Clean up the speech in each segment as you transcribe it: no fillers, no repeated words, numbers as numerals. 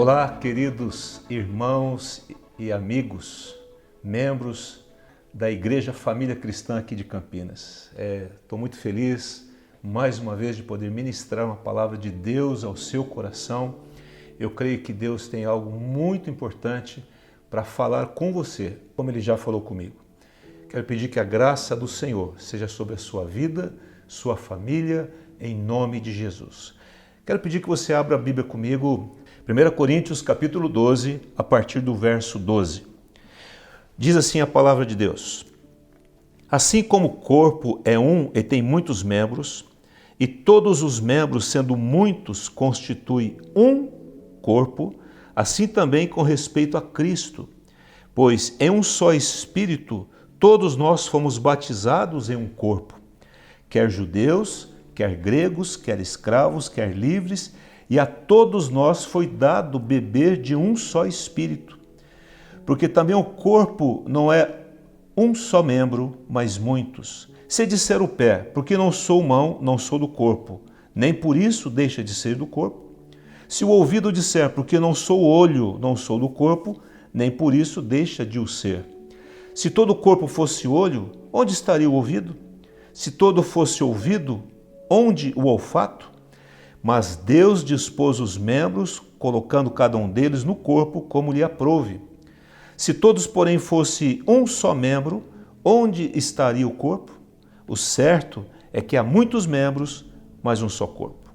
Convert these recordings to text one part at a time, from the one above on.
Olá, queridos irmãos e amigos, membros da Igreja Família Cristã aqui de Campinas. Estou muito feliz, mais uma vez, de poder ministrar uma palavra de Deus ao seu coração. Eu creio que Deus tem algo muito importante para falar com você, como Ele já falou comigo. Quero pedir que a graça do Senhor seja sobre a sua vida, sua família, em nome de Jesus. Quero pedir que você abra a Bíblia comigo, 1 Coríntios capítulo 12, a partir do verso 12. Diz assim a palavra de Deus: Assim como o corpo é um e tem muitos membros, e todos os membros, sendo muitos, constituem um corpo, assim também com respeito a Cristo. Pois em um só Espírito todos nós fomos batizados em um corpo, quer judeus, quer gregos, quer escravos, quer livres, e a todos nós foi dado beber de um só Espírito. Porque também o corpo não é um só membro, mas muitos. Se disser o pé, porque não sou mão, não sou do corpo, nem por isso deixa de ser do corpo. Se o ouvido disser, porque não sou olho, não sou do corpo, nem por isso deixa de o ser. Se todo o corpo fosse olho, onde estaria o ouvido? Se todo fosse ouvido, onde o olfato? Mas Deus dispôs os membros, colocando cada um deles no corpo como lhe aprouve. Se todos, porém, fosse um só membro, onde estaria o corpo? O certo é que há muitos membros, mas um só corpo.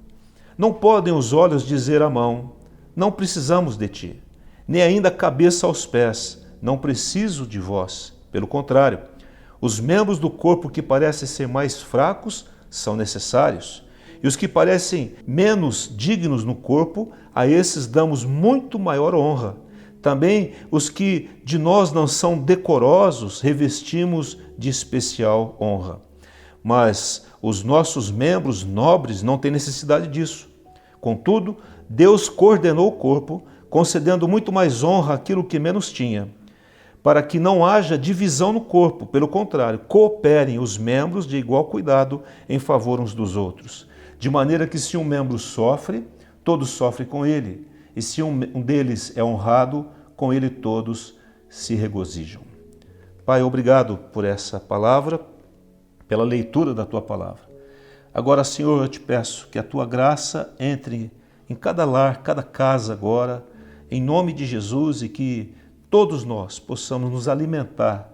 Não podem os olhos dizer à mão, não precisamos de ti, nem ainda a cabeça aos pés, não preciso de vós. Pelo contrário, os membros do corpo que parecem ser mais fracos são necessários. E os que parecem menos dignos no corpo, a esses damos muito maior honra. Também os que de nós não são decorosos, revestimos de especial honra. Mas os nossos membros nobres não têm necessidade disso. Contudo, Deus coordenou o corpo, concedendo muito mais honra àquilo que menos tinha, para que não haja divisão no corpo. Pelo contrário, cooperem os membros de igual cuidado em favor uns dos outros. De maneira que se um membro sofre, todos sofrem com ele. E se um deles é honrado, com ele todos se regozijam. Pai, obrigado por essa palavra, pela leitura da tua palavra. Agora, Senhor, eu te peço que a tua graça entre em cada lar, cada casa agora, em nome de Jesus, e que todos nós possamos nos alimentar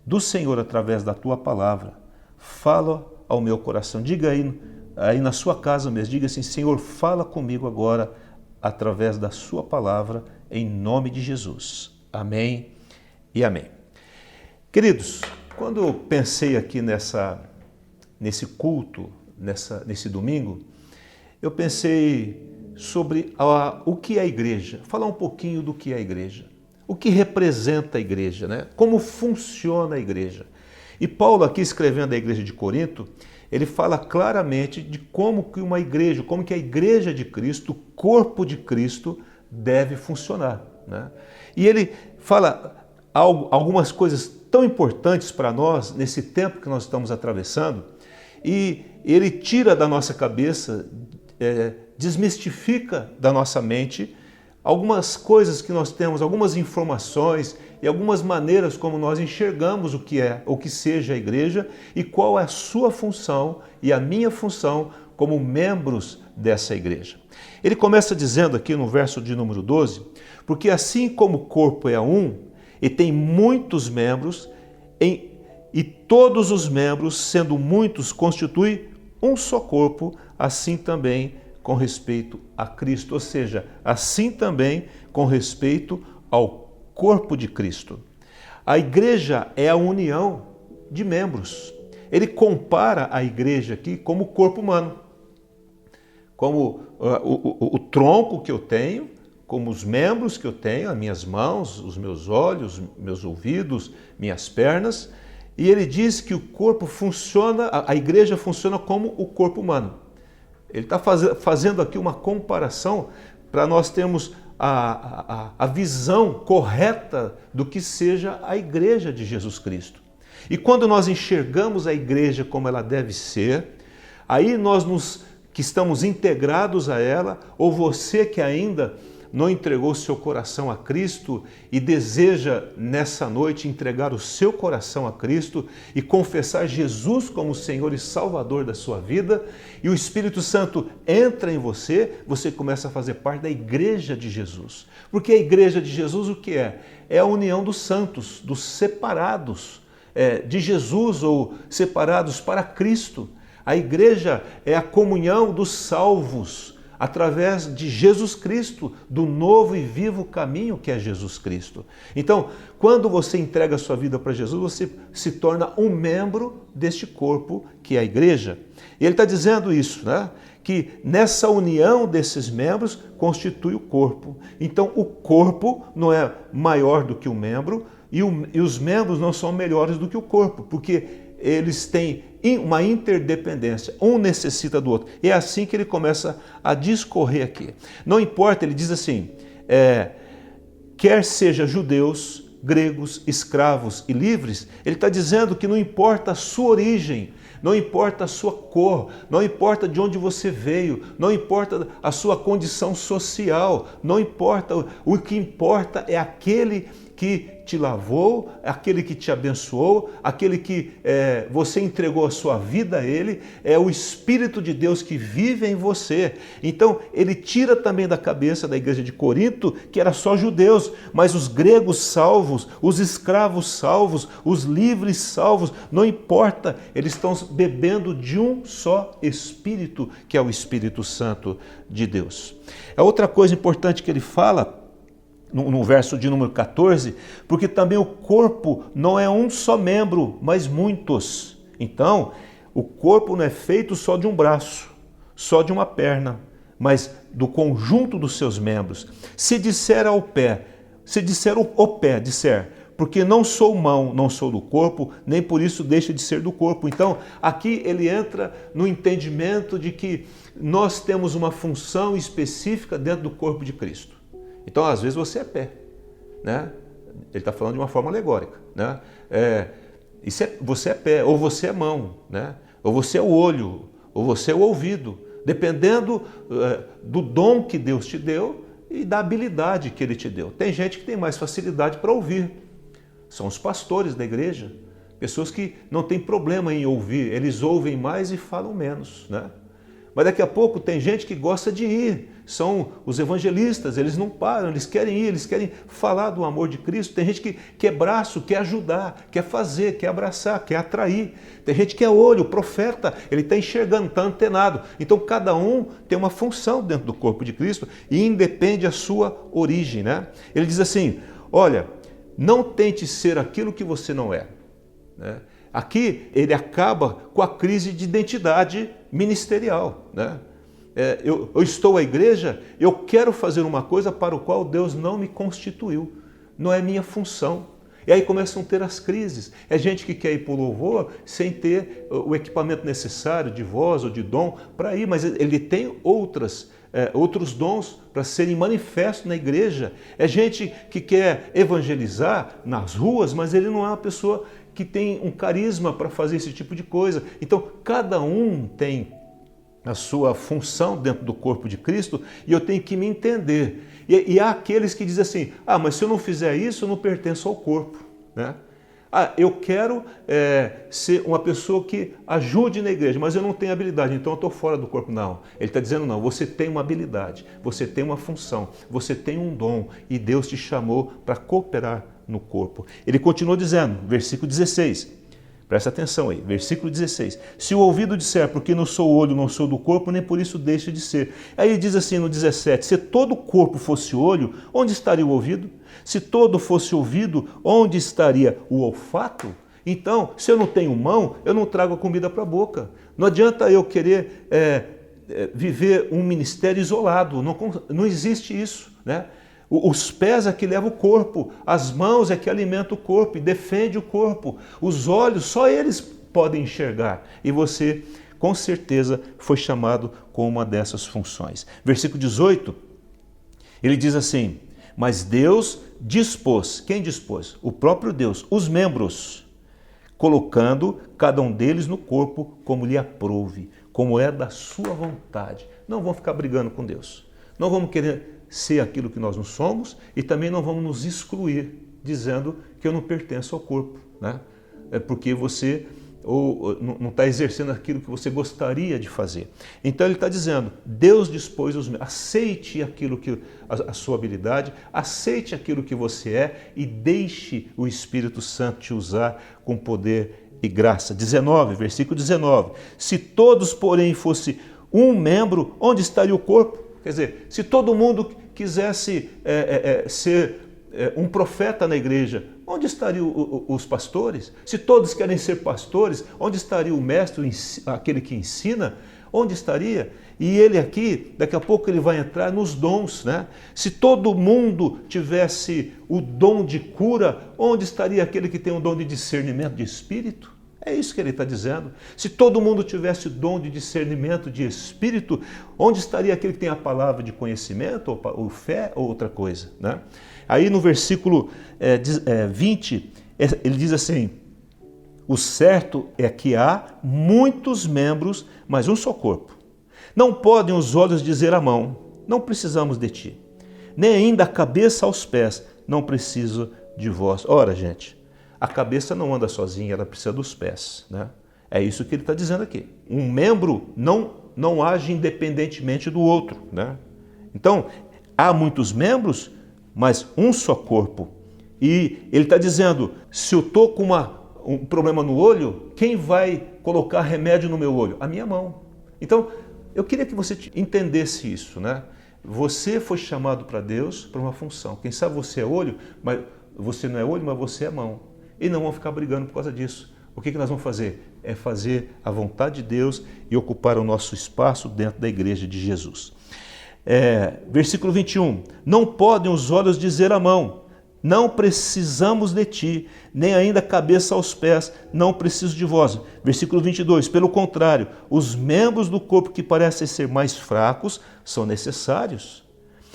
do Senhor através da tua palavra. Fala ao meu coração. Diga aí na sua casa mesmo, diga assim: Senhor, fala comigo agora através da sua palavra, em nome de Jesus. Amém e amém. Queridos, quando eu pensei aqui nesse culto, nesse domingo, eu pensei sobre o que é a igreja, falar um pouquinho do que é a igreja, o que representa a igreja, né? Como funciona a igreja. E Paulo, aqui escrevendo a igreja de Corinto, ele fala claramente de como que a igreja de Cristo, o corpo de Cristo, deve funcionar, né? E ele fala algumas coisas tão importantes para nós nesse tempo que nós estamos atravessando, e ele tira da nossa cabeça, desmistifica da nossa mente algumas coisas que nós temos, algumas informações e algumas maneiras como nós enxergamos o que seja a igreja e qual é a sua função e a minha função como membros dessa igreja. Ele começa dizendo aqui no verso de número 12, porque assim como o corpo é um e tem muitos membros, e todos os membros, sendo muitos, constituem um só corpo, assim também com respeito a Cristo, ou seja, assim também com respeito ao corpo de Cristo. A igreja é a união de membros. Ele compara a igreja aqui como o corpo humano, como o tronco que eu tenho, como os membros que eu tenho, as minhas mãos, os meus olhos, meus ouvidos, minhas pernas. E ele diz que o corpo funciona, a igreja funciona como o corpo humano. Ele está fazendo aqui uma comparação para nós termos a visão correta do que seja a igreja de Jesus Cristo. E quando nós enxergamos a igreja como ela deve ser, aí nós que estamos integrados a ela, ou você que ainda não entregou o seu coração a Cristo e deseja nessa noite entregar o seu coração a Cristo e confessar Jesus como Senhor e Salvador da sua vida, e o Espírito Santo entra em você, você começa a fazer parte da Igreja de Jesus. Porque a Igreja de Jesus o que é? É a união dos santos, dos separados de Jesus ou separados para Cristo. A Igreja é a comunhão dos salvos, através de Jesus Cristo, do novo e vivo caminho que é Jesus Cristo. Então, quando você entrega a sua vida para Jesus, você se torna um membro deste corpo que é a igreja. E ele está dizendo isso, né? Que nessa união desses membros constitui o corpo. Então, o corpo não é maior do que o membro e os membros não são melhores do que o corpo, porque eles têm uma interdependência, um necessita do outro. E é assim que ele começa a discorrer aqui. Não importa, ele diz assim, quer seja judeus, gregos, escravos e livres, ele está dizendo que não importa a sua origem, não importa a sua cor, não importa de onde você veio, não importa a sua condição social, não importa, o que importa é aquele que te lavou, aquele que te abençoou, aquele que você entregou a sua vida a Ele, é o Espírito de Deus que vive em você. Então, ele tira também da cabeça da igreja de Corinto que era só judeus, mas os gregos salvos, os escravos salvos, os livres salvos, não importa, eles estão bebendo de um só Espírito, que é o Espírito Santo de Deus. A outra coisa importante que ele fala, no verso de número 14, porque também o corpo não é um só membro, mas muitos. Então, o corpo não é feito só de um braço, só de uma perna, mas do conjunto dos seus membros. Se disser ao pé, disser, porque não sou mão, não sou do corpo, nem por isso deixa de ser do corpo. Então, aqui ele entra no entendimento de que nós temos uma função específica dentro do corpo de Cristo. Então, às vezes você é pé, né? Ele está falando de uma forma alegórica, né? Você é pé, ou você é mão, né? Ou você é o olho, ou você é o ouvido, dependendo do dom que Deus te deu e da habilidade que Ele te deu. Tem gente que tem mais facilidade para ouvir, são os pastores da igreja, pessoas que não têm problema em ouvir, eles ouvem mais e falam menos, né? Mas daqui a pouco tem gente que gosta de ir, são os evangelistas, eles não param, eles querem ir, eles querem falar do amor de Cristo. Tem gente que quer braço, quer ajudar, quer fazer, quer abraçar, quer atrair. Tem gente que é olho, o profeta, ele está enxergando, está antenado. Então cada um tem uma função dentro do corpo de Cristo e independe a sua origem, né? Ele diz assim, olha, não tente ser aquilo que você não é, né? Aqui ele acaba com a crise de identidade ministerial, né? Eu estou à igreja, eu quero fazer uma coisa para o qual Deus não me constituiu, não é minha função. E aí começam a ter as crises. É gente que quer ir para o louvor sem ter o equipamento necessário de voz ou de dom para ir, mas ele tem outros dons para serem manifestos na igreja. É gente que quer evangelizar nas ruas, mas ele não é uma pessoa que tem um carisma para fazer esse tipo de coisa. Então, cada um tem a sua função dentro do corpo de Cristo e eu tenho que me entender. E há aqueles que dizem assim, mas se eu não fizer isso, eu não pertenço ao corpo, né? Eu quero ser uma pessoa que ajude na igreja, mas eu não tenho habilidade, então eu estou fora do corpo. Não, ele está dizendo não, você tem uma habilidade, você tem uma função, você tem um dom e Deus te chamou para cooperar no corpo. Ele continua dizendo, versículo 16, presta atenção aí, versículo 16, se o ouvido disser, porque não sou olho, não sou do corpo, nem por isso deixa de ser. Aí ele diz assim no 17, se todo o corpo fosse olho, onde estaria o ouvido? Se todo fosse ouvido, onde estaria o olfato? Então, se eu não tenho mão, eu não trago a comida para a boca. Não adianta eu querer viver um ministério isolado, não existe isso, né? Os pés é que levam o corpo, as mãos é que alimentam o corpo e defende o corpo. Os olhos, só eles podem enxergar. E você, com certeza, foi chamado com uma dessas funções. Versículo 18, ele diz assim, mas Deus dispôs, quem dispôs? O próprio Deus, os membros, colocando cada um deles no corpo como lhe aprouve, como é da sua vontade. Não vamos ficar brigando com Deus. Não vamos querer ser aquilo que nós não somos e também não vamos nos excluir, dizendo que eu não pertenço ao corpo, né? É porque você não está exercendo aquilo que você gostaria de fazer. Então ele está dizendo, Deus dispôs os membros, aceite aquilo que a sua habilidade, aceite aquilo que você é e deixe o Espírito Santo te usar com poder e graça. 19, versículo 19. Se todos, porém, fosse um membro, onde estaria o corpo? Quer dizer, se todo mundo quisesse ser um profeta na igreja, onde estariam os pastores? Se todos querem ser pastores, onde estaria o mestre, aquele que ensina? Onde estaria? E ele aqui, daqui a pouco ele vai entrar nos dons, né? Se todo mundo tivesse o dom de cura, onde estaria aquele que tem o dom de discernimento de espírito? É isso que ele está dizendo. Se todo mundo tivesse o dom de discernimento de espírito, onde estaria aquele que tem a palavra de conhecimento, ou fé, ou outra coisa, né? Aí no versículo 20, ele diz assim, o certo é que há muitos membros, mas um só corpo. Não podem os olhos dizer à mão, não precisamos de ti. Nem ainda a cabeça aos pés, não preciso de vós. Ora, gente, a cabeça não anda sozinha, ela precisa dos pés, né? É isso que ele está dizendo aqui. Um membro não age independentemente do outro, né? Então, há muitos membros, mas um só corpo. E ele está dizendo, se eu estou com um problema no olho, quem vai colocar remédio no meu olho? A minha mão. Então, eu queria que você entendesse isso, né? Você foi chamado para Deus para uma função. Quem sabe você é olho, mas você não é olho, mas você é mão. E não vão ficar brigando por causa disso. O que nós vamos fazer? É fazer a vontade de Deus e ocupar o nosso espaço dentro da igreja de Jesus. Versículo 21. Não podem os olhos dizer à mão, não precisamos de ti, nem ainda a cabeça aos pés, não preciso de vós. Versículo 22. Pelo contrário, os membros do corpo que parecem ser mais fracos são necessários.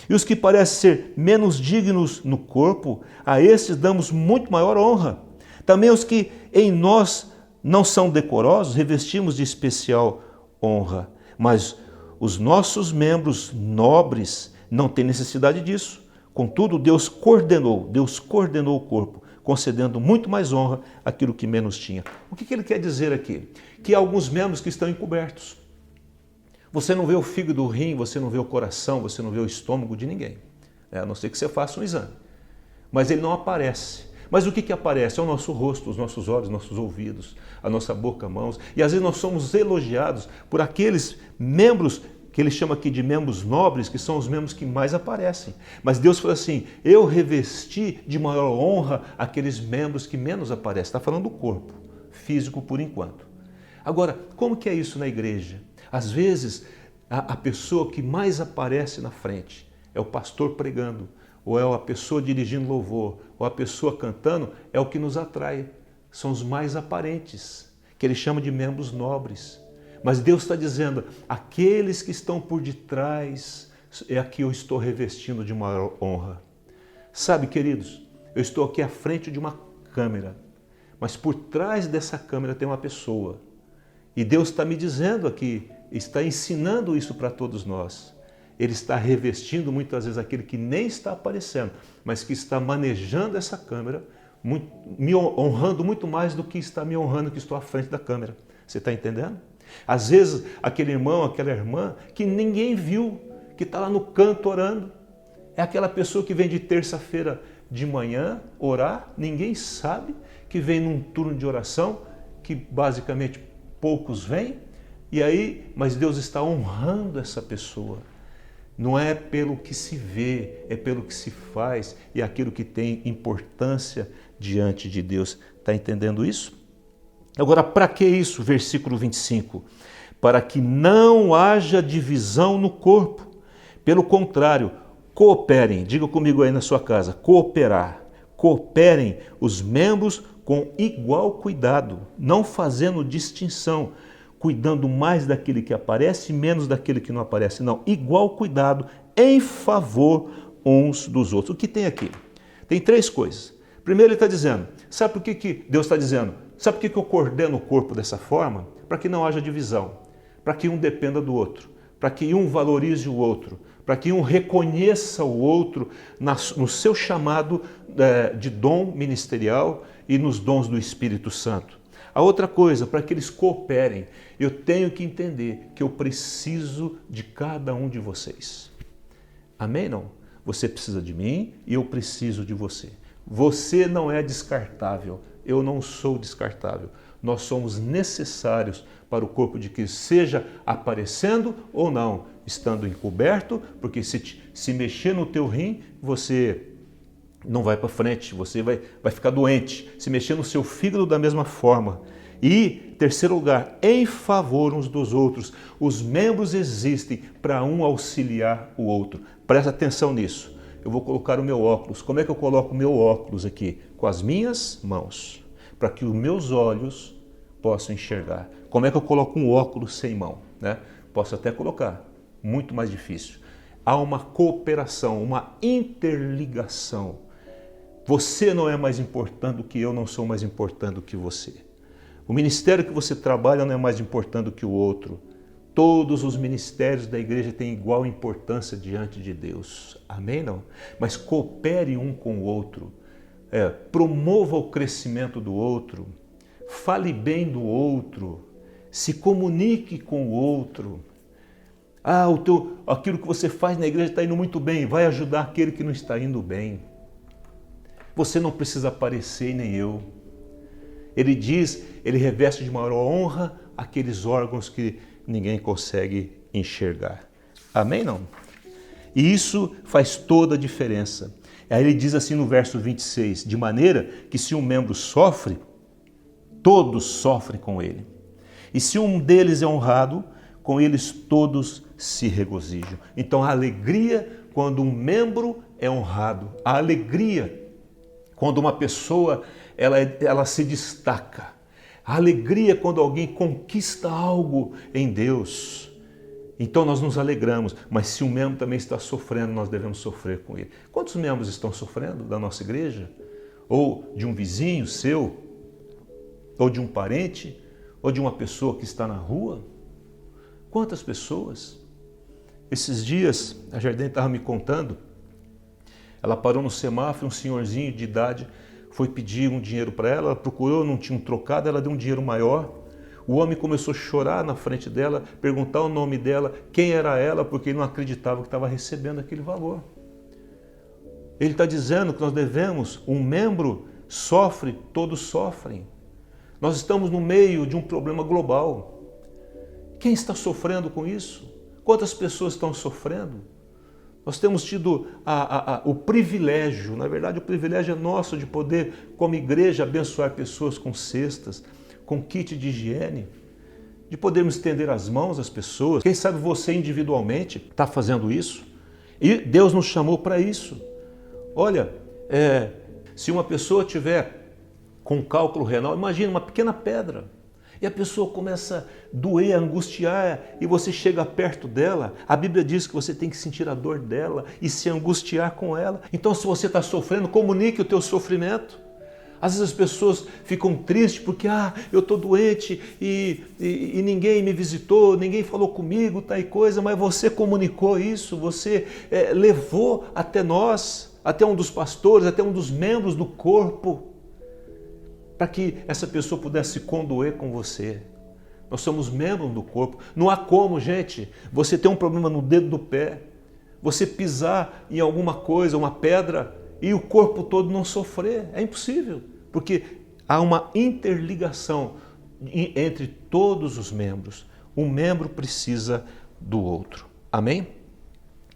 E os que parecem ser menos dignos no corpo, a estes damos muito maior honra. Também os que em nós não são decorosos, revestimos de especial honra. Mas os nossos membros nobres não têm necessidade disso. Contudo, Deus coordenou o corpo, concedendo muito mais honra àquilo que menos tinha. O que ele quer dizer aqui? Que há alguns membros que estão encobertos. Você não vê o fígado, o rim, você não vê o coração, você não vê o estômago de ninguém. A não ser que você faça um exame. Mas ele não aparece. Mas o que aparece? É o nosso rosto, os nossos olhos, nossos ouvidos, a nossa boca, mãos. E às vezes nós somos elogiados por aqueles membros que ele chama aqui de membros nobres, que são os membros que mais aparecem. Mas Deus falou assim, eu revesti de maior honra aqueles membros que menos aparecem. Está falando do corpo físico por enquanto. Agora, como que é isso na igreja? Às vezes, a pessoa que mais aparece na frente é o pastor pregando, ou é a pessoa dirigindo louvor, ou a pessoa cantando, é o que nos atrai. São os mais aparentes, que ele chama de membros nobres. Mas Deus está dizendo, aqueles que estão por detrás, é a que eu estou revestindo de maior honra. Sabe, queridos, eu estou aqui à frente de uma câmera, mas por trás dessa câmera tem uma pessoa. E Deus está me dizendo aqui, está ensinando isso para todos nós. Ele está revestindo muitas vezes aquele que nem está aparecendo, mas que está manejando essa câmera, me honrando muito mais do que está me honrando que estou à frente da câmera. Você está entendendo? Às vezes, aquele irmão, aquela irmã, que ninguém viu, que está lá no canto orando, é aquela pessoa que vem de terça-feira de manhã orar, ninguém sabe, que vem num turno de oração, que basicamente poucos vêm, e aí, mas Deus está honrando essa pessoa. Não é pelo que se vê, é pelo que se faz e aquilo que tem importância diante de Deus. Está entendendo isso? Agora, para que isso? Versículo 25. Para que não haja divisão no corpo. Pelo contrário, cooperem. Diga comigo aí na sua casa, cooperar. Cooperem os membros com igual cuidado, não fazendo distinção, cuidando mais daquele que aparece e menos daquele que não aparece. Não, igual cuidado em favor uns dos outros. O que tem aqui? Tem três coisas. Primeiro ele está dizendo, sabe por que Deus está dizendo? Sabe por que eu coordeno o corpo dessa forma? Para que não haja divisão, para que um dependa do outro, para que um valorize o outro, para que um reconheça o outro no seu chamado de dom ministerial e nos dons do Espírito Santo. A outra coisa, para que eles cooperem, eu tenho que entender que eu preciso de cada um de vocês. Amém? Não? Você precisa de mim e eu preciso de você. Você não é descartável, eu não sou descartável. Nós somos necessários para o corpo de Cristo, seja aparecendo ou não, estando encoberto, porque se mexer no teu rim, você não vai para frente, você vai ficar doente. Se mexer no seu fígado da mesma forma. E, terceiro lugar, em favor uns dos outros. Os membros existem para um auxiliar o outro. Presta atenção nisso. Eu vou colocar o meu óculos. Como é que eu coloco o meu óculos aqui? Com as minhas mãos, para que os meus olhos possam enxergar. Como é que eu coloco um óculos sem mão? Né? Posso até colocar, muito mais difícil. Há uma cooperação, uma interligação. Você não é mais importante do que eu, não sou mais importante do que você. O ministério que você trabalha não é mais importante do que o outro. Todos os ministérios da igreja têm igual importância diante de Deus. Amém? Não? Mas coopere um com o outro. Promova o crescimento do outro. Fale bem do outro. Se comunique com o outro. Aquilo que você faz na igreja está indo muito bem. Vai ajudar aquele que não está indo bem. Você não precisa aparecer, nem eu. Ele diz, ele reveste de maior honra aqueles órgãos que ninguém consegue enxergar. Amém? Não? E isso faz toda a diferença. Aí ele diz assim no verso 26, de maneira que se um membro sofre, todos sofrem com ele. E se um deles é honrado, com eles todos se regozijam. Então a alegria quando um membro é honrado, a alegria quando uma pessoa ela se destaca, a alegria quando alguém conquista algo em Deus. Então nós nos alegramos, mas se um membro também está sofrendo, nós devemos sofrer com ele. Quantos membros estão sofrendo da nossa igreja? Ou de um vizinho seu? Ou de um parente? Ou de uma pessoa que está na rua? Quantas pessoas? Esses dias a Jardine estava me contando, ela parou no semáforo, um senhorzinho de idade foi pedir um dinheiro para ela, procurou, não tinha um trocado, ela deu um dinheiro maior. O homem começou a chorar na frente dela, perguntar o nome dela, quem era ela, porque ele não acreditava que estava recebendo aquele valor. Ele está dizendo que nós devemos, um membro sofre, todos sofrem. Nós estamos no meio de um problema global. Quem está sofrendo com isso? Quantas pessoas estão sofrendo? Nós temos tido o privilégio, na verdade o privilégio é nosso de poder, como igreja, abençoar pessoas com cestas, com kit de higiene, de podermos estender as mãos às pessoas. Quem sabe você individualmente está fazendo isso? E Deus nos chamou para isso. Olha, se uma pessoa tiver com cálculo renal, imagina uma pequena pedra, e a pessoa começa a doer, a angustiar, e você chega perto dela, a Bíblia diz que você tem que sentir a dor dela e se angustiar com ela. Então se você está sofrendo, comunique o teu sofrimento. Às vezes as pessoas ficam tristes porque eu estou doente e ninguém me visitou, ninguém falou comigo, tal coisa, mas você comunicou isso, você levou até nós, até um dos pastores, até um dos membros do corpo, para que essa pessoa pudesse condoer com você. Nós somos membros do corpo. Não há como, gente, você ter um problema no dedo do pé, você pisar em alguma coisa, uma pedra, e o corpo todo não sofrer. É impossível, porque há uma interligação entre todos os membros. Um membro precisa do outro. Amém?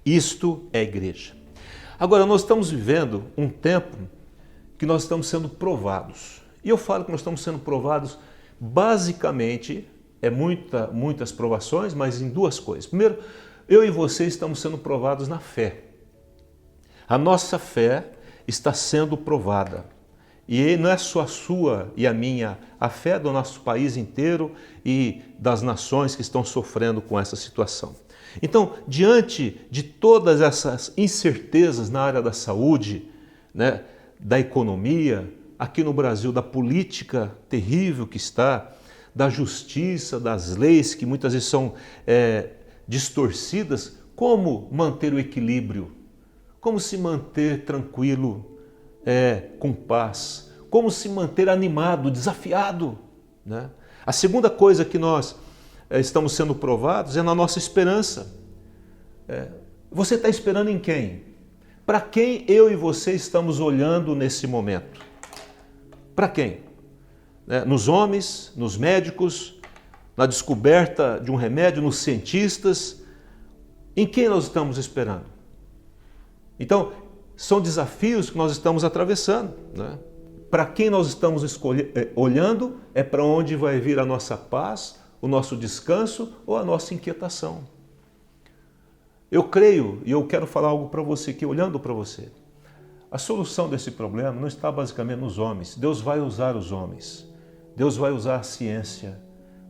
Isto é igreja. Agora, nós estamos vivendo um tempo que nós estamos sendo provados. E eu falo que nós estamos sendo provados, basicamente, muitas provações, mas em duas coisas. Primeiro, eu e você estamos sendo provados na fé. A nossa fé está sendo provada. E não é só a sua e a minha, a fé do nosso país inteiro e das nações que estão sofrendo com essa situação. Então, diante de todas essas incertezas na área da saúde, né, da economia, aqui no Brasil, da política terrível que está, da justiça, das leis que muitas vezes são distorcidas como manter o equilíbrio, como se manter tranquilo, com paz, como se manter animado, desafiado, né? A segunda coisa que nós estamos sendo provados é na nossa esperança. Você está esperando em quem? Para quem eu e você estamos olhando nesse momento? Para quem? Nos homens, nos médicos, na descoberta de um remédio, nos cientistas? Em quem nós estamos esperando? Então, são desafios que nós estamos atravessando, né? Para quem nós estamos olhando é para onde vai vir a nossa paz, o nosso descanso ou a nossa inquietação. Eu creio e eu quero falar algo para você aqui, olhando para você. A solução desse problema não está basicamente nos homens. Deus vai usar os homens. Deus vai usar a ciência.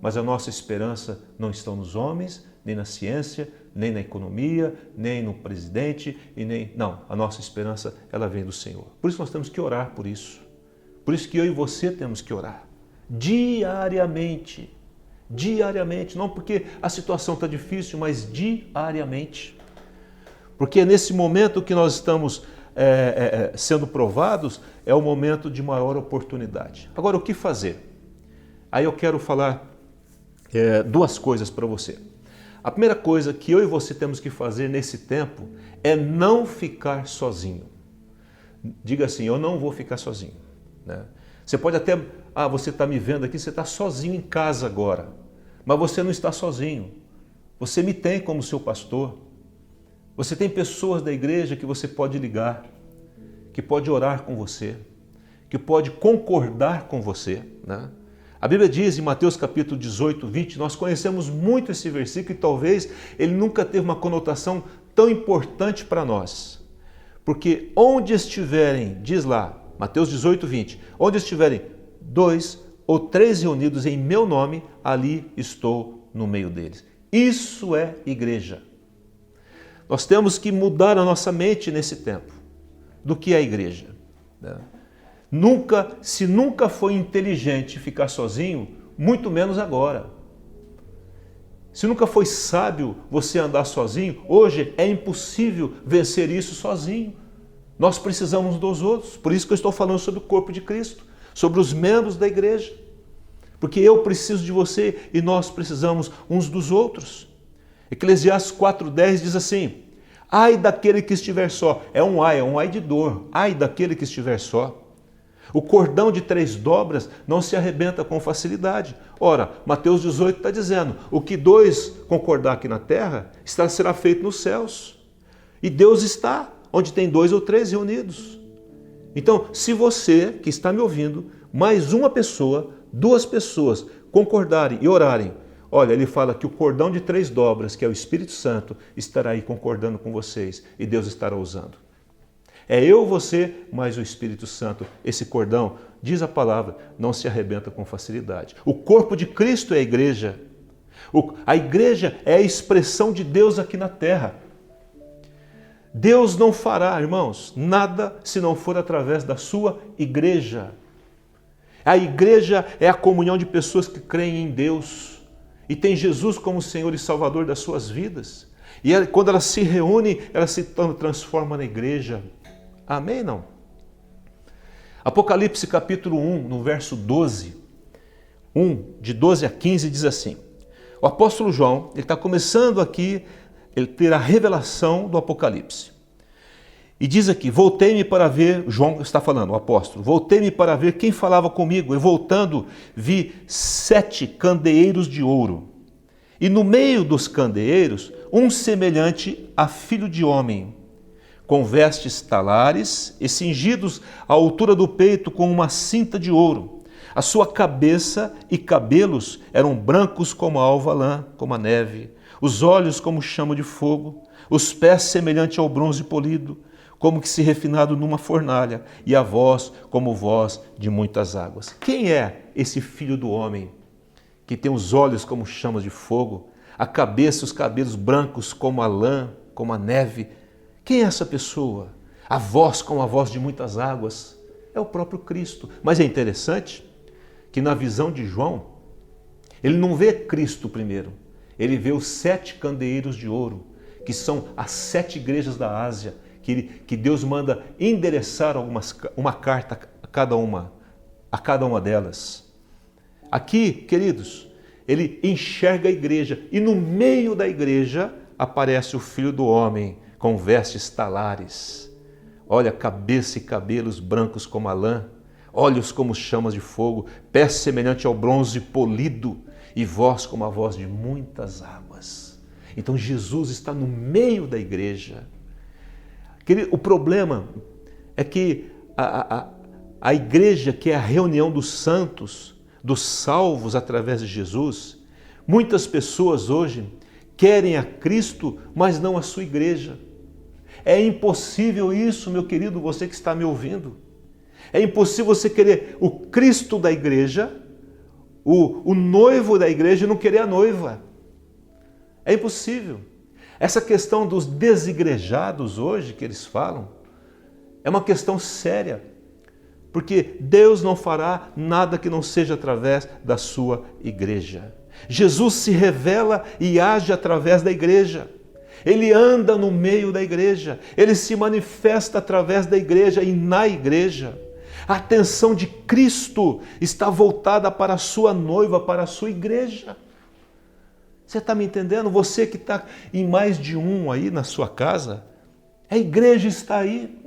Mas a nossa esperança não está nos homens, nem na ciência, nem na economia, nem no presidente, Não, a nossa esperança, ela vem do Senhor. Por isso nós temos que orar por isso. Por isso que eu e você temos que orar. Diariamente. Diariamente. Não porque a situação está difícil, mas diariamente. Porque é nesse momento que nós estamos sendo provados, é o momento de maior oportunidade. Agora, o que fazer? Aí eu quero falar duas coisas para você. A primeira coisa que eu e você temos que fazer nesse tempo é não ficar sozinho. Diga assim, eu não vou ficar sozinho. Né? Você pode até, você está me vendo aqui, você está sozinho em casa agora. Mas você não está sozinho. Você me tem como seu pastor. Você tem pessoas da igreja que você pode ligar, que pode orar com você, que pode concordar com você, né? A Bíblia diz em Mateus capítulo 18, 20, nós conhecemos muito esse versículo e talvez ele nunca teve uma conotação tão importante para nós. Porque onde estiverem, diz lá, Mateus 18, 20, onde estiverem 2 ou 3 reunidos em meu nome, ali estou no meio deles. Isso é igreja. Nós temos que mudar a nossa mente nesse tempo do que é a igreja, né? Se nunca foi inteligente ficar sozinho, muito menos agora. Se nunca foi sábio você andar sozinho, hoje é impossível vencer isso sozinho. Nós precisamos dos outros. Por isso que eu estou falando sobre o corpo de Cristo, sobre os membros da igreja. Porque eu preciso de você e nós precisamos uns dos outros. Eclesiastes 4,10 diz assim: ai daquele que estiver só. É um ai de dor. Ai daquele que estiver só. O cordão de 3 dobras não se arrebenta com facilidade. Ora, Mateus 18 está dizendo, o que 2 concordar aqui na terra, será feito nos céus. E Deus está onde tem 2 ou 3 reunidos. Então, se você que está me ouvindo, mais uma pessoa, 2 pessoas concordarem e orarem, olha, ele fala que o cordão de 3 dobras, que é o Espírito Santo, estará aí concordando com vocês e Deus estará usando. É eu, você, mais o Espírito Santo. Esse cordão, diz a palavra, não se arrebenta com facilidade. O corpo de Cristo é a igreja. A igreja é a expressão de Deus aqui na terra. Deus não fará, irmãos, nada se não for através da sua igreja. A igreja é a comunhão de pessoas que creem em Deus e tem Jesus como Senhor e Salvador das suas vidas. E quando elas se reúnem, elas se transformam na igreja. Amém, não? Apocalipse capítulo 1, no verso 12, de 12 a 15, diz assim, o apóstolo João, ele está começando aqui, ele ter a revelação do Apocalipse. E diz aqui, voltei-me para ver, João está falando, o apóstolo, voltei-me para ver quem falava comigo, e voltando vi 7 candeeiros de ouro, e no meio dos candeeiros, um semelhante a filho de homem, com vestes talares e cingidos à altura do peito com uma cinta de ouro. A sua cabeça e cabelos eram brancos como a alva lã, como a neve, os olhos como chama de fogo, os pés semelhante ao bronze polido, como que se refinado numa fornalha, e a voz como voz de muitas águas. Quem é esse filho do homem que tem os olhos como chamas de fogo, a cabeça e os cabelos brancos como a lã, como a neve? Quem é essa pessoa? A voz como a voz de muitas águas. É o próprio Cristo. Mas é interessante que na visão de João, ele não vê Cristo primeiro. Ele vê os 7 candeeiros de ouro, que são as 7 igrejas da Ásia, que Deus manda endereçar uma carta a cada uma delas. Aqui, queridos, ele enxerga a igreja e no meio da igreja aparece o Filho do Homem com vestes talares. Olha, cabeça e cabelos brancos como a lã, olhos como chamas de fogo, pés semelhante ao bronze polido e voz como a voz de muitas águas. Então Jesus está no meio da igreja. O problema é que a igreja, que é a reunião dos santos, dos salvos através de Jesus, muitas pessoas hoje querem a Cristo, mas não a sua igreja. É impossível isso, meu querido, você que está me ouvindo. É impossível você querer o Cristo da igreja, o noivo da igreja e não querer a noiva. É impossível. Essa questão dos desigrejados hoje, que eles falam, é uma questão séria. Porque Deus não fará nada que não seja através da sua igreja. Jesus se revela e age através da igreja. Ele anda no meio da igreja. Ele se manifesta através da igreja e na igreja. A atenção de Cristo está voltada para a sua noiva, para a sua igreja. Você está me entendendo? Você que está em mais de um aí na sua casa, a igreja está aí.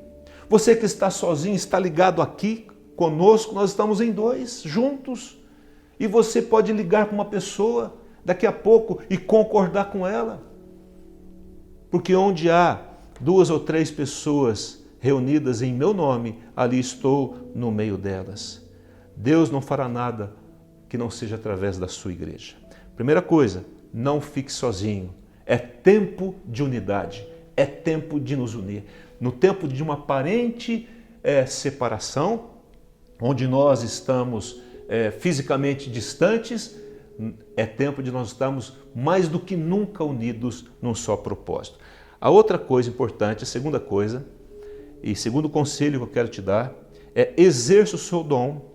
Você que está sozinho, está ligado aqui conosco, nós estamos em 2, juntos. E você pode ligar para uma pessoa daqui a pouco e concordar com ela. Porque onde há 2 ou 3 pessoas reunidas em meu nome, ali estou no meio delas. Deus não fará nada que não seja através da sua igreja. Primeira coisa, não fique sozinho. É tempo de unidade, é tempo de nos unir. No tempo de uma aparente separação, onde nós estamos fisicamente distantes, é tempo de nós estarmos mais do que nunca unidos num só propósito. A outra coisa importante, a segunda coisa, e segundo conselho que eu quero te dar, é exerça o seu dom,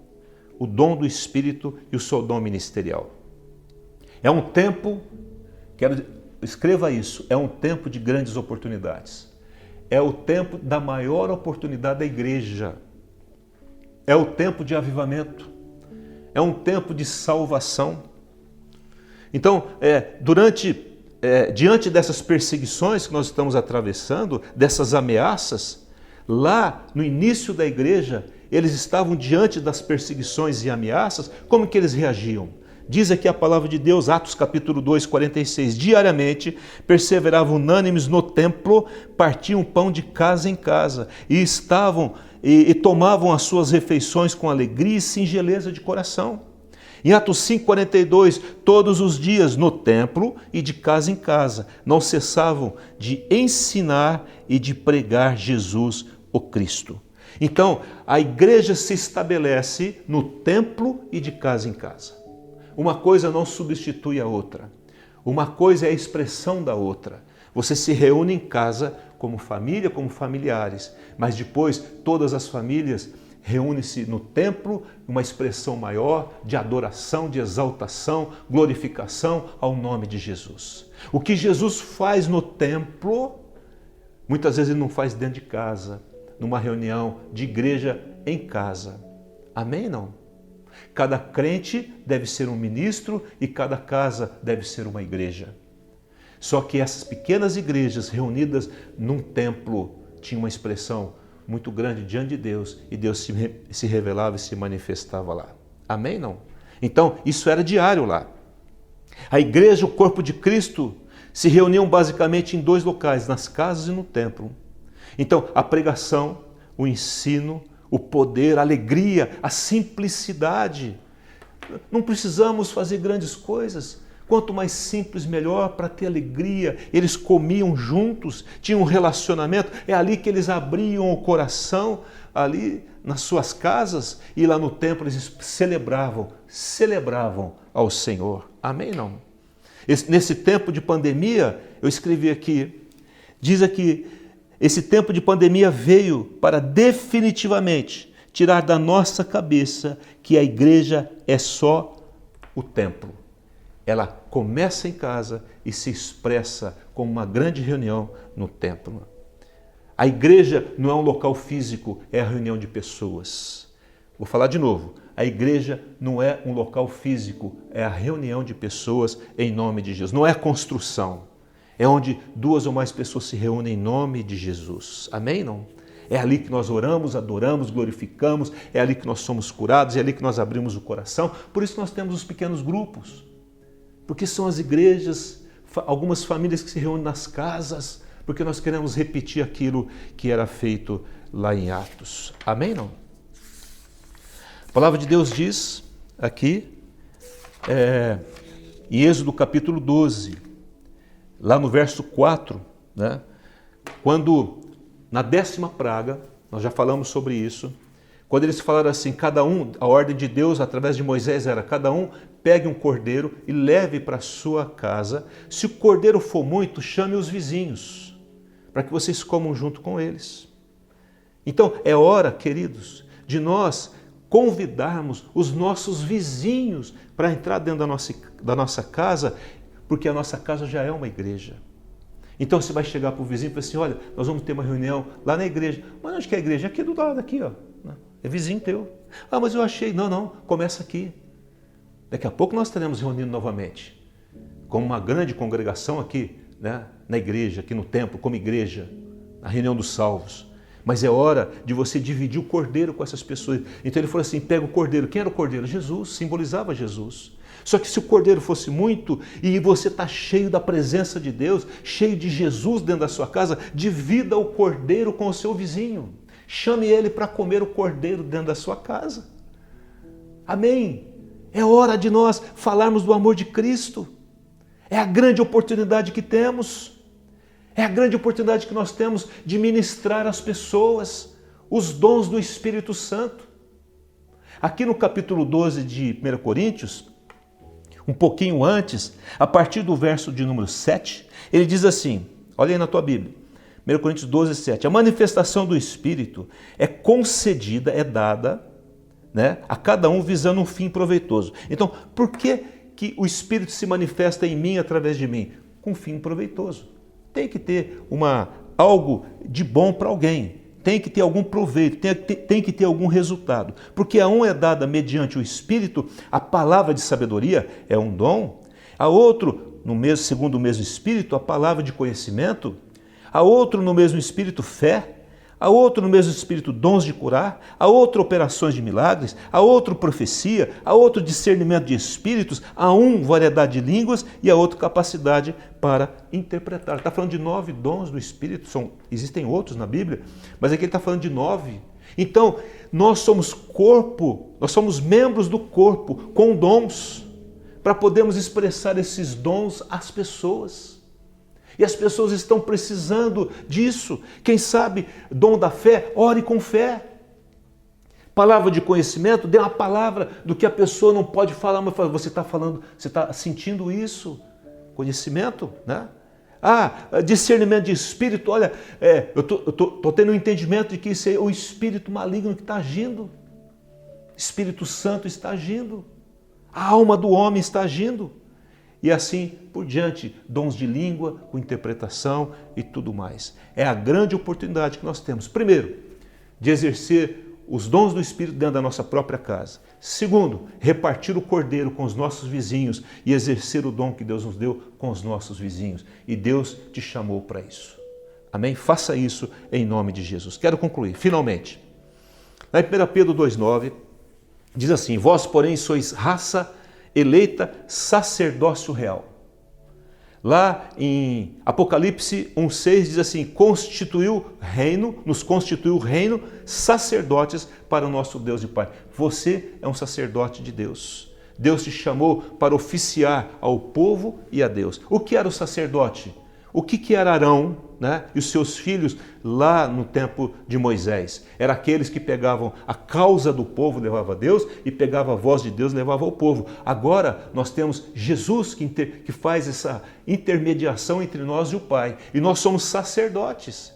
o dom do Espírito e o seu dom ministerial. É um tempo, escreva isso, é um tempo de grandes oportunidades. É o tempo da maior oportunidade da igreja. É o tempo de avivamento. É um tempo de salvação. Então, diante dessas perseguições que nós estamos atravessando, dessas ameaças, lá no início da igreja, eles estavam diante das perseguições e ameaças, como que eles reagiam? Diz aqui a palavra de Deus, Atos capítulo 2, 46, diariamente perseveravam unânimes no templo, partiam pão de casa em casa e tomavam as suas refeições com alegria e singeleza de coração. Em Atos 5, 42, todos os dias no templo e de casa em casa, não cessavam de ensinar e de pregar Jesus, o Cristo. Então, a igreja se estabelece no templo e de casa em casa. Uma coisa não substitui a outra. Uma coisa é a expressão da outra. Você se reúne em casa como família, como familiares, mas depois todas as famílias reúnem-se no templo, uma expressão maior de adoração, de exaltação, glorificação ao nome de Jesus. O que Jesus faz no templo, muitas vezes ele não faz dentro de casa, numa reunião de igreja em casa. Amém, não? Cada crente deve ser um ministro e cada casa deve ser uma igreja. Só que essas pequenas igrejas reunidas num templo tinham uma expressão muito grande diante de Deus e Deus se revelava e se manifestava lá. Amém, não? Então, isso era diário lá. A igreja, o corpo de Cristo, se reuniam basicamente em 2 locais, nas casas e no templo. Então, a pregação, o ensino, o poder, a alegria, a simplicidade. Não precisamos fazer grandes coisas. Quanto mais simples, melhor, para ter alegria. Eles comiam juntos, tinham um relacionamento. É ali que eles abriam o coração, ali nas suas casas. E lá no templo eles celebravam ao Senhor. Amém, não? Nesse tempo de pandemia, eu escrevi aqui, diz aqui, esse tempo de pandemia veio para definitivamente tirar da nossa cabeça que a igreja é só o templo. ela começa em casa e se expressa como uma grande reunião no templo. A igreja não é um local físico, é a reunião de pessoas. Vou falar de novo. A igreja não é um local físico, é a reunião de pessoas em nome de Jesus. Não é construção. É onde duas ou mais pessoas se reúnem em nome de Jesus. Amém? Não? É ali que nós oramos, adoramos, glorificamos, é ali que nós somos curados, é ali que nós abrimos o coração. Por isso nós temos os pequenos grupos. Porque são as igrejas, algumas famílias que se reúnem nas casas, porque nós queremos repetir aquilo que era feito lá em Atos. Amém? Não? A palavra de Deus diz aqui, em Êxodo capítulo 12, lá no verso 4, né, quando na 10ª praga, nós já falamos sobre isso, quando eles falaram assim, cada um, a ordem de Deus através de Moisés era, cada um pegue um cordeiro e leve para sua casa, se o cordeiro for muito, chame os vizinhos, para que vocês comam junto com eles. Então é hora, queridos, de nós convidarmos os nossos vizinhos para entrar dentro da nossa casa, porque a nossa casa já é uma igreja. Então você vai chegar para o vizinho e falar assim, olha, nós vamos ter uma reunião lá na igreja. Mas onde que é a igreja? Aqui do lado, aqui, ó. É vizinho teu. Ah, mas eu achei. Não, começa aqui. Daqui a pouco nós estaremos reunindo novamente, como uma grande congregação aqui, né, na igreja, aqui no templo, como igreja, na reunião dos salvos. Mas é hora de você dividir o cordeiro com essas pessoas. Então ele falou assim, pega o cordeiro. Quem era o cordeiro? Jesus, simbolizava Jesus. Só que se o cordeiro fosse muito e você está cheio da presença de Deus, cheio de Jesus dentro da sua casa, divida o cordeiro com o seu vizinho. Chame ele para comer o cordeiro dentro da sua casa. Amém? É hora de nós falarmos do amor de Cristo. É a grande oportunidade que temos. É a grande oportunidade que nós temos de ministrar às pessoas os dons do Espírito Santo. Aqui no capítulo 12 de 1 Coríntios, um pouquinho antes, a partir do verso de número 7, ele diz assim, olha aí na tua Bíblia, 1 Coríntios 12, 7, a manifestação do Espírito é concedida, é dada, né, a cada um visando um fim proveitoso. Então, por que o Espírito se manifesta em mim, através de mim? Com um fim proveitoso. Tem que ter algo de bom para alguém. Tem que ter algum proveito, tem que ter algum resultado. Porque a um é dada mediante o Espírito, a palavra de sabedoria é um dom. A outro, segundo o mesmo Espírito, a palavra de conhecimento. A outro, no mesmo Espírito, fé. A outro, no mesmo Espírito, dons de curar. A outro, operações de milagres. A outro, profecia. A outro, discernimento de espíritos. A um, variedade de línguas. E a outro, capacidade para interpretar. Está falando de 9 dons do Espírito. Existem outros na Bíblia, mas aqui ele está falando de 9. Então, nós somos corpo, nós somos membros do corpo com dons, para podermos expressar esses dons às pessoas. E as pessoas estão precisando disso. Quem sabe, dom da fé, ore com fé. Palavra de conhecimento, dê uma palavra do que a pessoa não pode falar, mas você está falando, você está sentindo isso. Conhecimento, né? Discernimento de espírito, olha, eu estou tendo um entendimento de que isso é o espírito maligno que está agindo. Espírito Santo está agindo. A alma do homem está agindo. E assim por diante, dons de língua, com interpretação e tudo mais. É a grande oportunidade que nós temos. Primeiro, de exercer os dons do Espírito dentro da nossa própria casa. Segundo, repartir o cordeiro com os nossos vizinhos e exercer o dom que Deus nos deu com os nossos vizinhos. E Deus te chamou para isso. Amém? Faça isso em nome de Jesus. Quero concluir, finalmente. Lá em 1 Pedro 2,9, diz assim, vós, porém, sois raça eleita, sacerdócio real. Lá em Apocalipse 1,6 diz assim, nos constituiu reino, sacerdotes para o nosso Deus e Pai. Você é um sacerdote de Deus. Deus te chamou para oficiar ao povo e a Deus. O que era o sacerdote? O que era Arão, né, e os seus filhos lá no tempo de Moisés? Eram aqueles que pegavam a causa do povo, levava a Deus, e pegava a voz de Deus, levava ao povo. Agora nós temos Jesus que faz essa intermediação entre nós e o Pai. E nós somos sacerdotes.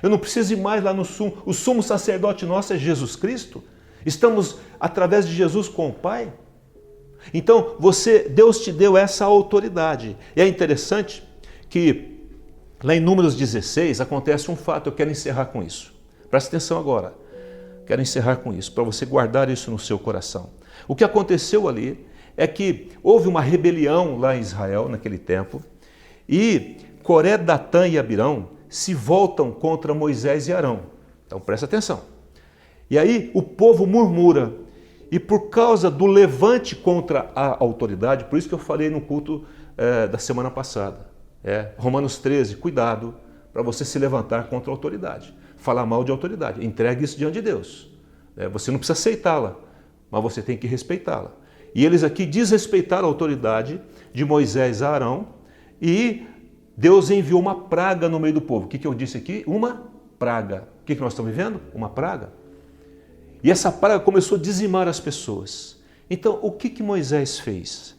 Eu não preciso ir mais lá no sumo. O sumo sacerdote nosso é Jesus Cristo. Estamos, através de Jesus, com o Pai. Então, Deus te deu essa autoridade. E é interessante que lá em Números 16 acontece um fato, eu quero encerrar com isso. Presta atenção agora. Quero encerrar com isso, para você guardar isso no seu coração. O que aconteceu ali é que houve uma rebelião lá em Israel, naquele tempo, e Coré, Datã e Abirão se voltam contra Moisés e Arão. Então presta atenção. E aí o povo murmura, e por causa do levante contra a autoridade, por isso que eu falei no culto da semana passada, Romanos 13, cuidado para você se levantar contra a autoridade, falar mal de autoridade, entregue isso diante de Deus. Você não precisa aceitá-la, mas você tem que respeitá-la. E eles aqui desrespeitaram a autoridade de Moisés a Arão, e Deus enviou uma praga no meio do povo. O que eu disse aqui? Uma praga. O que nós estamos vivendo? Uma praga. E essa praga começou a dizimar as pessoas. Então, o que Moisés fez?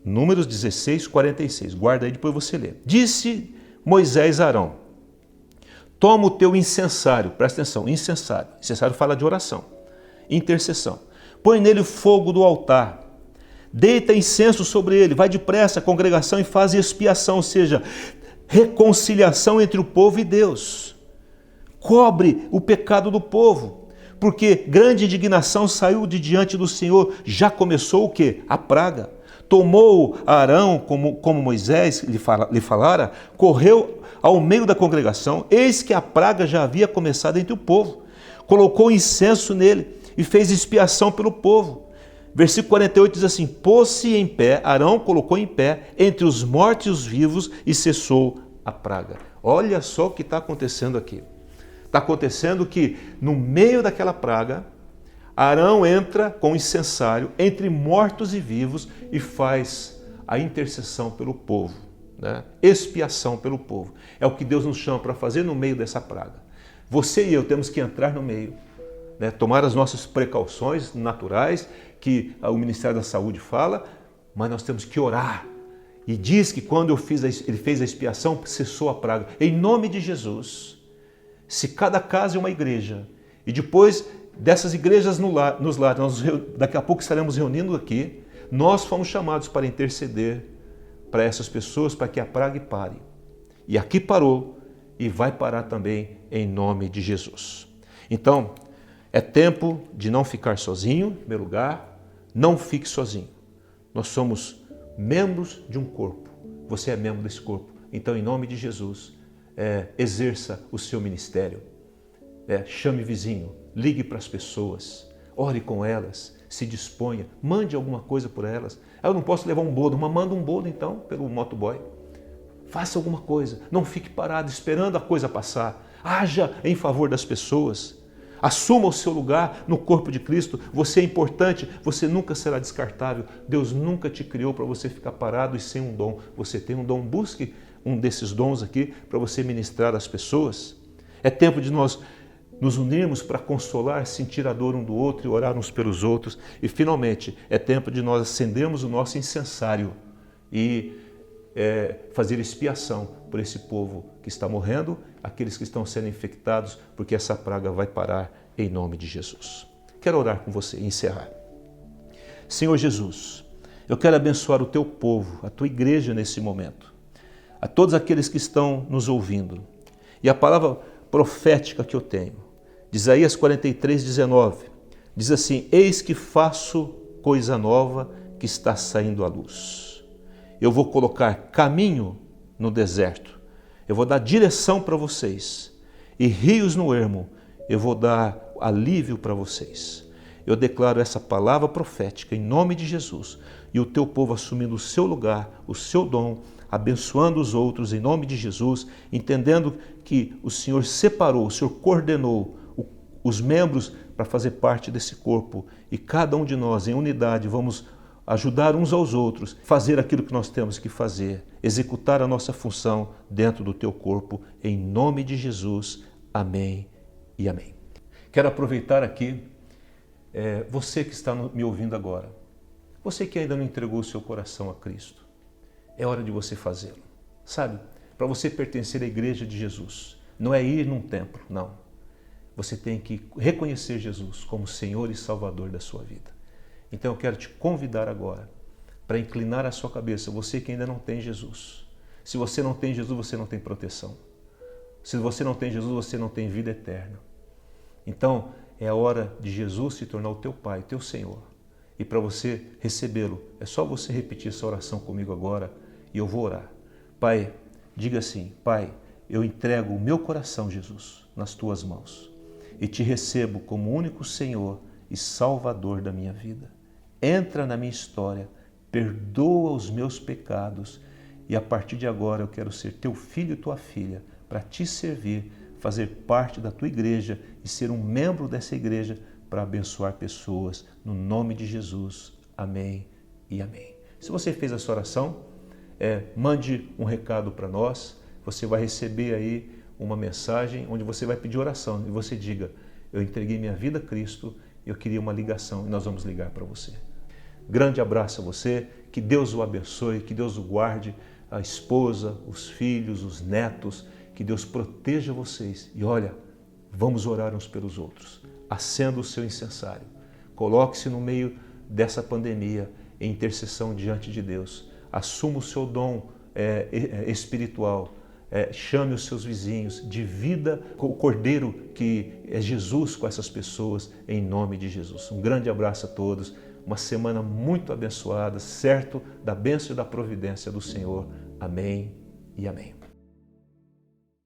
Números 16, 46. Guarda aí, depois você lê. Disse Moisés a Arão: toma o teu incensário. Presta atenção, incensário. Incensário fala de oração. Intercessão. Põe nele fogo do altar. Deita incenso sobre ele. Vai depressa à congregação e faz expiação, ou seja, reconciliação entre o povo e Deus. Cobre o pecado do povo, porque grande indignação saiu de diante do Senhor. Já começou o quê? A praga. Tomou Arão, como Moisés lhe falara, correu ao meio da congregação, eis que a praga já havia começado entre o povo. Colocou incenso nele e fez expiação pelo povo. Versículo 48 diz assim: pôs-se em pé, Arão colocou em pé entre os mortos e os vivos e cessou a praga. Olha só o que está acontecendo aqui. Está acontecendo que no meio daquela praga, Arão entra com o incensário entre mortos e vivos e faz a intercessão pelo povo, expiação pelo povo. É o que Deus nos chama para fazer no meio dessa praga. Você e eu temos que entrar no meio, tomar as nossas precauções naturais, que o Ministério da Saúde fala, mas nós temos que orar. E diz que quando ele fez a expiação, cessou a praga. Em nome de Jesus, se cada casa é uma igreja, e depois dessas igrejas nos lares, daqui a pouco estaremos reunindo aqui, nós fomos chamados para interceder para essas pessoas, para que a praga pare. E aqui parou, e vai parar também em nome de Jesus. Então, é tempo de não ficar sozinho, em primeiro lugar. Não fique sozinho. Nós somos membros de um corpo. Você é membro desse corpo. Então, em nome de Jesus, exerça o seu ministério. Chame vizinho, ligue para as pessoas, ore com elas, se disponha, mande alguma coisa por elas. Eu não posso levar um bolo, mas manda um bolo então pelo motoboy. Faça alguma coisa. Não fique parado esperando a coisa passar. Haja em favor das pessoas. Assuma o seu lugar no corpo de Cristo. Você é importante, você nunca será descartável. Deus nunca te criou para você ficar parado e sem um dom. Você tem um dom, busque um desses dons aqui para você ministrar às pessoas. É tempo de nós nos unirmos para consolar, sentir a dor um do outro e orar uns pelos outros. E finalmente, é tempo de nós acendermos o nosso incensário e fazer expiação por esse povo que está morrendo, aqueles que estão sendo infectados, porque essa praga vai parar em nome de Jesus. Quero orar com você e encerrar. Senhor Jesus, eu quero abençoar o teu povo, a tua igreja nesse momento, a todos aqueles que estão nos ouvindo. E a palavra profética que eu tenho, de Isaías 43, 19, diz assim: eis que faço coisa nova que está saindo à luz. Eu vou colocar caminho no deserto, eu vou dar direção para vocês, e rios no ermo, eu vou dar alívio para vocês. Eu declaro essa palavra profética em nome de Jesus, e o teu povo assumindo o seu lugar, o seu dom, abençoando os outros em nome de Jesus, entendendo que o Senhor separou, o Senhor coordenou os membros para fazer parte desse corpo, e cada um de nós em unidade vamos ajudar uns aos outros, fazer aquilo que nós temos que fazer, executar a nossa função dentro do teu corpo, em nome de Jesus. Amém e amém. Quero aproveitar aqui, você que está me ouvindo agora, você que ainda não entregou o seu coração a Cristo, é hora de você fazê-lo. Sabe, para você pertencer à igreja de Jesus, não é ir num templo, não. Você tem que reconhecer Jesus como Senhor e Salvador da sua vida. Então eu quero te convidar agora para inclinar a sua cabeça, você que ainda não tem Jesus. Se você não tem Jesus, você não tem proteção. Se você não tem Jesus, você não tem vida eterna. Então é a hora de Jesus se tornar o teu Pai, teu Senhor. E para você recebê-lo, é só você repetir essa oração comigo agora e eu vou orar. Pai, diga assim: Pai, eu entrego o meu coração, Jesus, nas tuas mãos e te recebo como único Senhor e Salvador da minha vida. Entra na minha história, perdoa os meus pecados e a partir de agora eu quero ser teu filho e tua filha para te servir, fazer parte da tua igreja e ser um membro dessa igreja para abençoar pessoas. No nome de Jesus. Amém e amém. Se você fez essa oração, mande um recado para nós. Você vai receber aí uma mensagem onde você vai pedir oração e você diga: eu entreguei minha vida a Cristo, eu queria uma ligação e nós vamos ligar para você. Grande abraço a você, que Deus o abençoe, que Deus o guarde, a esposa, os filhos, os netos, que Deus proteja vocês. E olha, vamos orar uns pelos outros. Acenda o seu incensário, coloque-se no meio dessa pandemia em intercessão diante de Deus. Assuma o seu dom espiritual. Chame os seus vizinhos, divida o Cordeiro que é Jesus com essas pessoas, em nome de Jesus. Um grande abraço a todos, uma semana muito abençoada, certo da bênção e da providência do Senhor. Amém e amém.